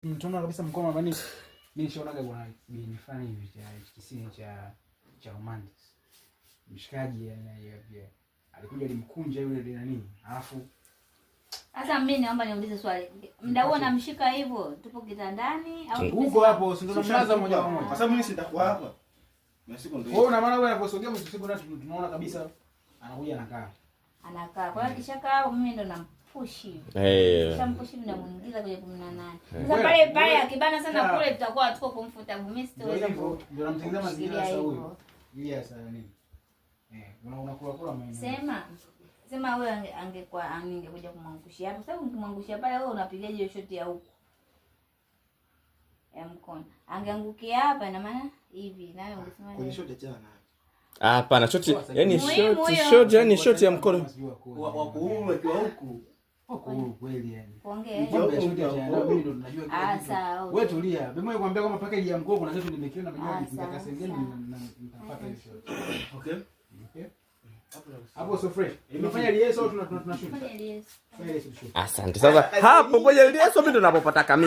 Tunaona kabisa mkono mimi nishaonaga kuna bini fulani hivi cha kisini cha romantic. Mshikaji yani alikuja alimkunja yule nani. Alafu sasa mimi naomba niulize swali. Muda huo namshika hivyo, tupo kitandani au huko hapo si ndio mnaanza moja kwa moja. Kwa sababu mimi sitakuwa hapa. Na siku ndio. Wewe una maana wewe unaposogea msiku na tunaona kabisa anakuja anakaa. Anakaa. Kwa hiyo kisha kaa hapo mimi ndo nampush hivi. Kisha mpush hivi namuingiza kwenye 18. Sasa pale akibana sana kule tutakuwa tuko comfortable. Mimi sitaweza ndio namtengeneza mazingira sasa huyo. Ili sasa nini? Unakula kula maeneo. Sema wewe angekuja kumwangushia hapo. Sababu ukimwangushia pale wewe unapigaje hiyo shoti ya huko? Ya mkono. Angeangukia hapa ina maana hivi nawe ungesema kwenye shoti achana nayo. Hapana, shoti yani shoti yani shoti ya mkono. Wa kuume kwa huku. Huko kweli yani. Ongea. Shoti ya mimi ndo tunajua kila kitu. Wewe tulia. Mimi nikwambia kama package ya mkono kuna kitu nimekiona najua nitaka sengeni nitapata hiyo shoti. Okay? Okay. Hapo so fresh. Imefanya lieso au tunashuka? Fanya lieso. Asante. Sasa hapo kwenye lieso mimi ndo napopata kamili.